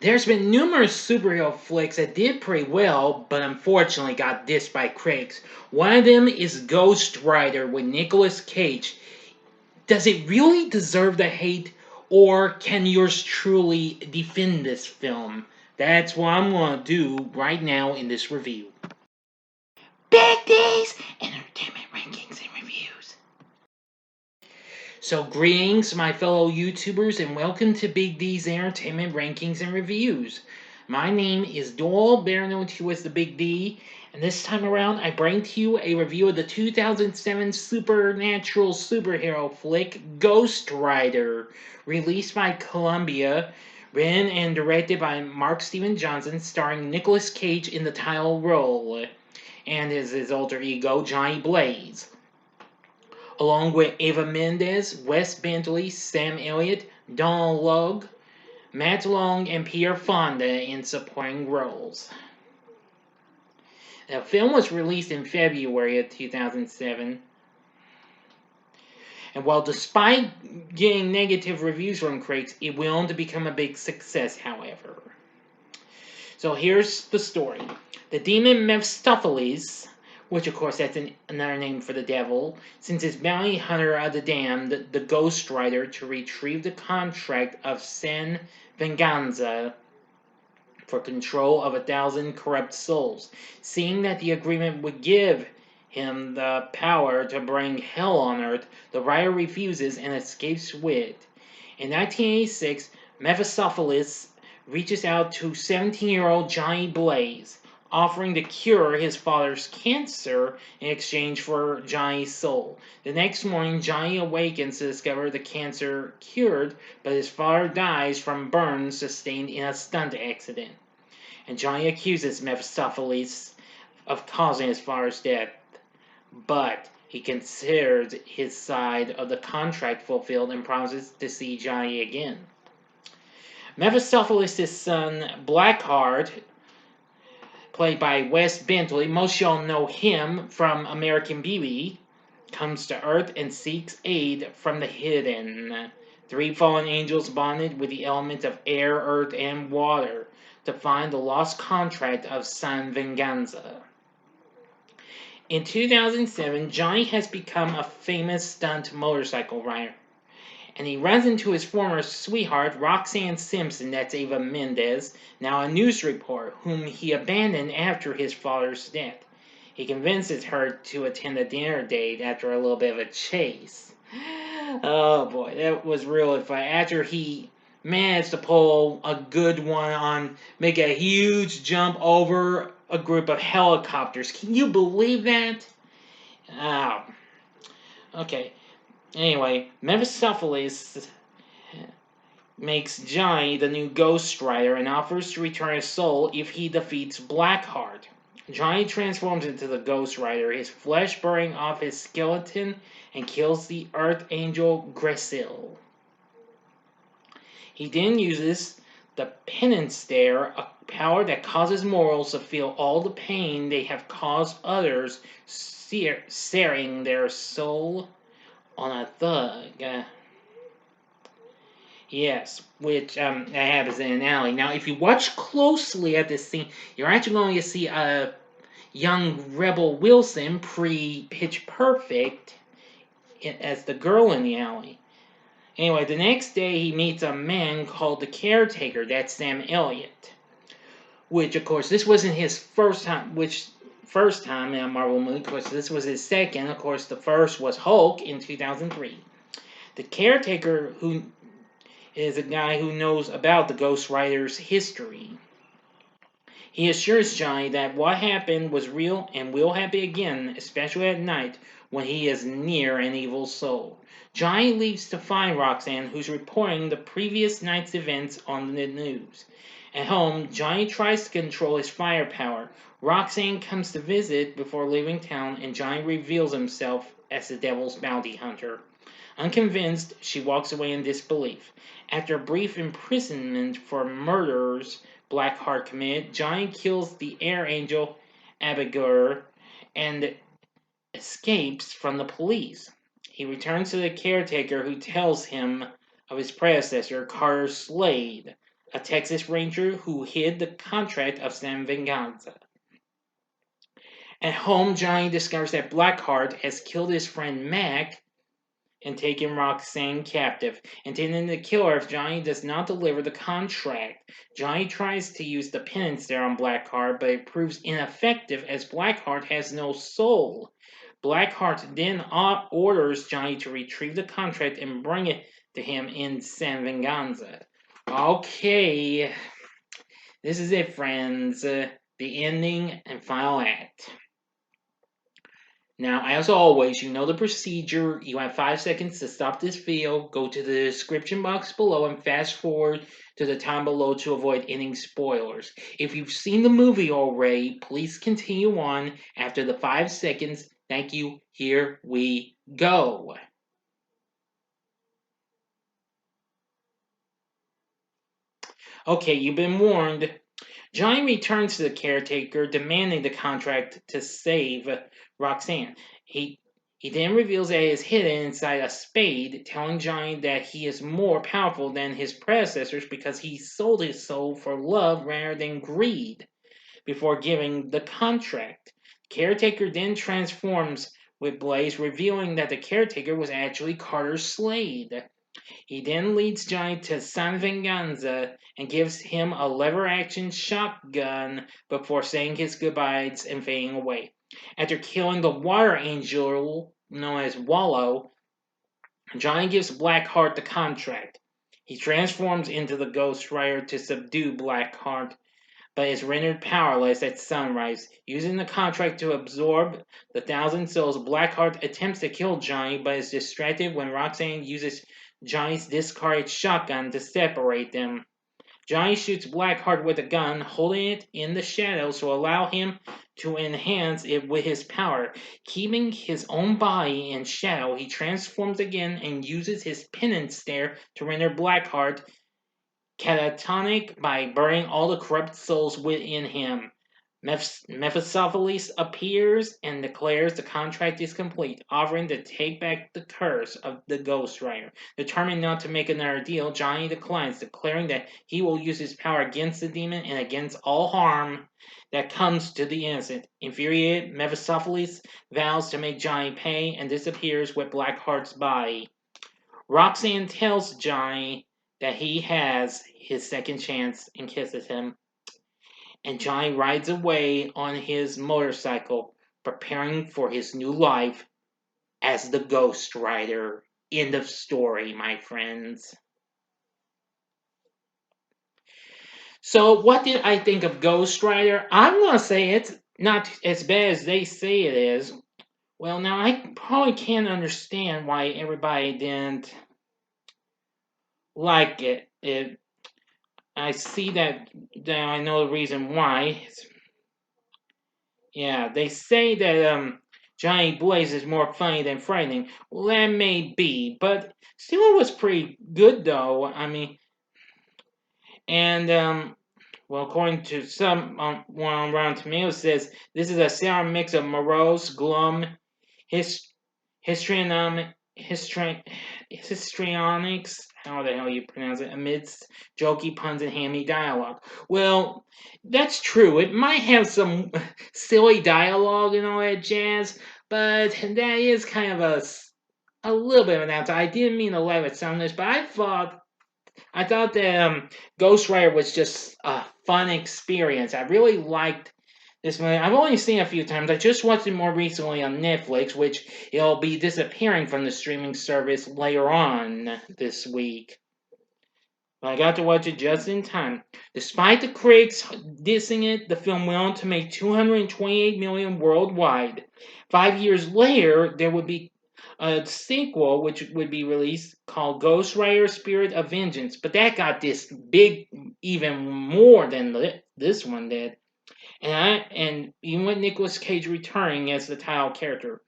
There's been numerous superhero flicks that did pretty well, but unfortunately got dissed by critics. One of them is Ghostwriter with Nicolas Cage. Does it really deserve the hate, or can yours truly defend this film? That's what I'm going to do right now in this review. Big D's Entertainment Rankings and Reviews. So greetings my fellow YouTubers and welcome to Big D's Entertainment Rankings and Reviews. My name is Doyle, better known to you as the Big D, and this time around I bring to you a review of the 2007 supernatural superhero flick Ghostwriter, released by Columbia, written and directed by Mark Steven Johnson, starring Nicolas Cage in the title role, and his alter ego, Johnny Blaze, along with Eva Mendes, Wes Bentley, Sam Elliott, Donald Logue, Matt Long, and Peter Fonda in supporting roles. The film was released in February of 2007, and while despite getting negative reviews from critics, it went on to become a big success, however. So here's the story. The demon Mephistopheles, which of course that's another name for the devil, sends his bounty hunter of the damned, the Ghostwriter, to retrieve the contract of San Venganza for control of 1,000 corrupt souls. Seeing that the agreement would give him the power to bring hell on earth, the writer refuses and escapes with it. In 1986, Mephistopheles reaches out to 17-year-old Johnny Blaze, offering to cure his father's cancer in exchange for Johnny's soul. The next morning, Johnny awakens to discover the cancer cured, but his father dies from burns sustained in a stunt accident. And Johnny accuses Mephistopheles of causing his father's death, but he considers his side of the contract fulfilled and promises to see Johnny again. Mephistopheles' son, Blackheart, played by Wes Bentley, most y'all know him from American Beauty, comes to Earth and seeks aid from the hidden. 3 fallen angels bonded with the elements of air, earth, and water to find the lost contract of San Venganza. In 2007, Johnny has become a famous stunt motorcycle rider, and he runs into his former sweetheart, Roxanne Simpson, that's Eva Mendes, now a news reporter, whom he abandoned after his father's death. He convinces her to attend a dinner date after a little bit of a chase. Oh boy, that was really fun. After he managed to pull a good one make a huge jump over a group of helicopters. Can you believe that? Oh. Okay. Anyway, Mephistopheles makes Johnny the new Ghostwriter and offers to return his soul if he defeats Blackheart. Johnny transforms into the Ghostwriter, his flesh burning off his skeleton, and kills the Earth Angel Gresil. He then uses the Penance Stare, a power that causes mortals to feel all the pain they have caused others, searing their soul on a thug. Yes, which that happens in an alley. Now, if you watch closely at this scene, you're actually going to see a young Rebel Wilson, pre-Pitch Perfect, as the girl in the alley. Anyway, the next day he meets a man called the Caretaker, that's Sam Elliott. Which, of course, this wasn't his first time in a Marvel movie. Of course, this was his second. Of course, the first was Hulk in 2003. The Caretaker, who is a guy who knows about the Ghostwriter's history. He assures Johnny that what happened was real and will happen again, especially at night when he is near an evil soul. Johnny leaves to find Roxanne, who's reporting the previous night's events on the news. At home, Johnny tries to control his firepower. Roxanne comes to visit before leaving town, and Johnny reveals himself as the devil's bounty hunter. Unconvinced, she walks away in disbelief. After a brief imprisonment for murders Blackheart committed, Johnny kills the air angel Abigail and escapes from the police. He returns to the Caretaker, who tells him of his predecessor, Carter Slade, a Texas Ranger who hid the contract of San Venganza. At home, Johnny discovers that Blackheart has killed his friend Mac and taken Roxanne captive, intending to kill her if Johnny does not deliver the contract. Johnny tries to use the penance there on Blackheart, but it proves ineffective as Blackheart has no soul. Blackheart then orders Johnny to retrieve the contract and bring it to him in San Venganza. Okay, this is it, friends. The ending and final act. Now, as always, you know the procedure. You have 5 seconds to stop this video. Go to the description box below and fast forward to the time below to avoid any spoilers. If you've seen the movie already, please continue on after the 5 seconds. Thank you. Here we go. Okay, you've been warned. Johnny returns to the caretaker, demanding the contract to save Roxanne. He then reveals that it is hidden inside a spade, telling Johnny that he is more powerful than his predecessors because he sold his soul for love rather than greed before giving the contract. Caretaker then transforms with Blaze, revealing that the caretaker was actually Carter Slade. He then leads Johnny to San Venganza and gives him a lever-action shotgun before saying his goodbyes and fading away. After killing the water angel known as Wallow, Johnny gives Blackheart the contract. He transforms into the Ghostwriter to subdue Blackheart, but is rendered powerless at sunrise. Using the contract to absorb the 1,000 souls, Blackheart attempts to kill Johnny, but is distracted when Roxanne uses Johnny's discarded shotgun to separate them. Johnny shoots Blackheart with a gun, holding it in the shadows to allow him to enhance it with his power. Keeping his own body in shadow, he transforms again and uses his penance stare to render Blackheart catatonic by burning all the corrupt souls within him. Mephistopheles appears and declares the contract is complete, offering to take back the curse of the Ghostwriter. Determined not to make another deal, Johnny declines, declaring that he will use his power against the demon and against all harm that comes to the innocent. Infuriated, Mephistopheles vows to make Johnny pay and disappears with Blackheart's body. Roxanne tells Johnny that he has his second chance and kisses him. And Johnny rides away on his motorcycle, preparing for his new life as the Ghostwriter. End of story, my friends. So, what did I think of Ghostwriter? I'm gonna say it's not as bad as they say it is. Well, now I probably can't understand why everybody didn't like it. I see that I know the reason why. Yeah, they say that Johnny Blaze is more funny than frightening. Well, that may be, but still it was pretty good though. I mean, and well, according to some one on Rotten Tomatoes says this is a sour mix of morose, glum, his, histrionic, histrionics, how the hell you pronounce it, amidst jokey puns and hammy dialogue. Well, that's true. It might have some silly dialogue and all that jazz, but that is kind of a little bit of an outside. I didn't mean to let it sound this, but I thought that Ghostwriter was just a fun experience. I really liked this movie. I've only seen it a few times. I just watched it more recently on Netflix, which it'll be disappearing from the streaming service later on this week. But I got to watch it just in time. Despite the critics dissing it, the film went on to make $228 million worldwide. 5 years later, there would be a sequel which would be released called Ghostwriter: Spirit of Vengeance, but that got this big even more than this one did. And even with Nicolas Cage returning as the title character.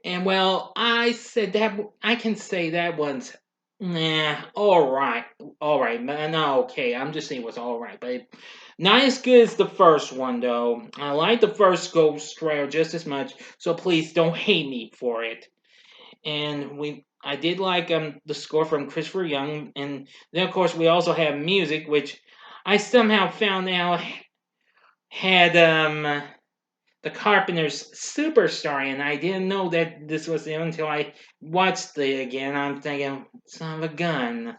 And well, I said that I can say that one's all right, but no, okay. I'm just saying it was all right, but not as good as the first one though. I like the first Ghost Rider just as much, so please don't hate me for it. And I did like the score from Christopher Young, and then of course we also have music, which I somehow found out had the Carpenter's Superstar, and I didn't know that this was him until I watched it again. I'm thinking, son of a gun.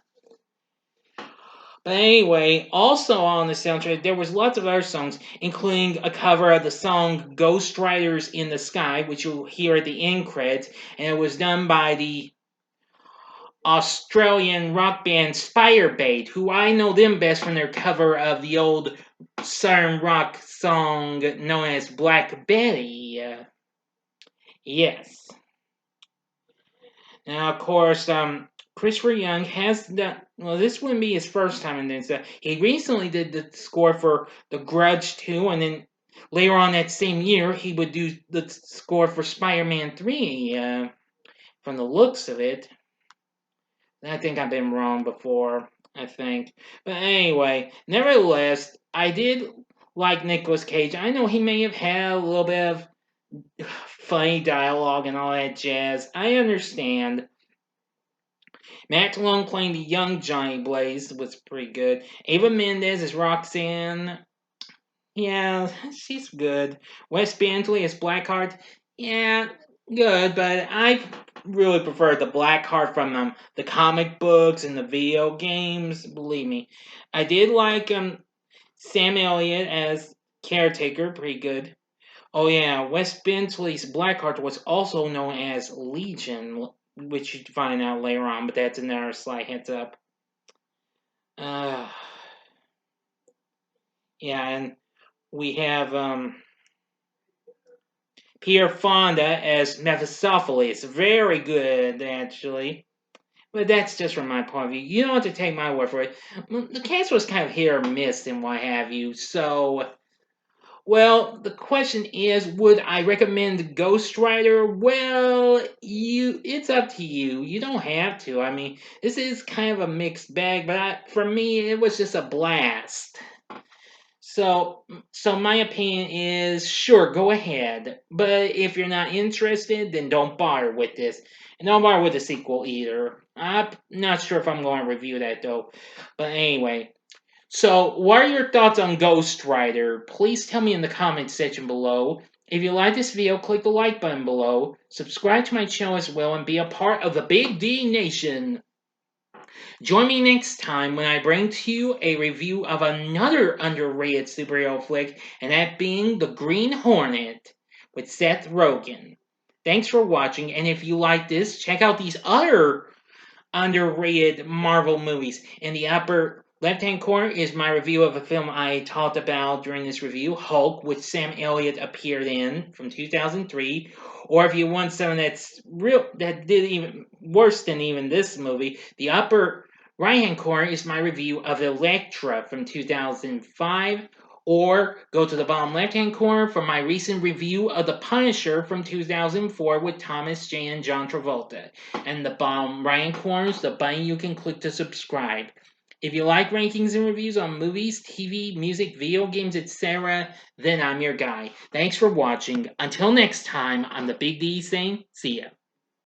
But anyway, also on the soundtrack, there was lots of other songs, including a cover of the song Ghostwriters in the Sky, which you'll hear at the end credits, and it was done by the Australian rock band Firebait, who I know them best from their cover of the old Southern rock song known as Black Betty. Yes. Now, of course, Christopher Young has done. Well, this wouldn't be his first time in this. He recently did the score for The Grudge 2, and then later on that same year, he would do the score for Spider-Man 3. From the looks of it, I think I've been wrong before. I think, but anyway, nevertheless, I did like Nicolas Cage. I know he may have had a little bit of funny dialogue and all that jazz. I understand. Matt Malone playing the young Johnny Blaze was pretty good. Eva Mendes as Roxanne. Yeah, she's good. Wes Bentley as Blackheart. Yeah, good, but I really prefer the Blackheart from the comic books and the video games. Believe me, I did like Sam Elliott as Caretaker, pretty good. Oh yeah, Wes Bentley's Blackheart was also known as Legion, which you find out later on, but that's another slight heads up. Uh, yeah, and we have Peter Fonda as Mephistopheles. Very good, actually. But that's just from my point of view. You don't have to take my word for it. The cast was kind of hit or miss and what have you, so well, the question is, would I recommend Ghostwriter? Well, it's up to you. You don't have to. I mean, this is kind of a mixed bag, but for me, it was just a blast. So, so my opinion is, sure, go ahead. But if you're not interested, then don't bother with this. And don't bother with the sequel either. I'm not sure if I'm going to review that though. But anyway, so, what are your thoughts on Ghostwriter? Please tell me in the comments section below. If you like this video, click the like button below. Subscribe to my channel as well and be a part of the Big D Nation. Join me next time when I bring to you a review of another underrated superhero flick, and that being The Green Hornet with Seth Rogen. Thanks for watching, and if you like this, check out these other underrated Marvel movies. In the upper left-hand corner is my review of a film I talked about during this review, Hulk, which Sam Elliott appeared in from 2003. Or if you want something that did even worse than even this movie, the upper right-hand corner is my review of Elektra from 2005. Or go to the bottom left-hand corner for my recent review of The Punisher from 2004 with Thomas Jane and John Travolta. And the bottom right-hand corner is the button you can click to subscribe. If you like rankings and reviews on movies, TV, music, video games, etc., then I'm your guy. Thanks for watching. Until next time, I'm the Big D saying, see ya.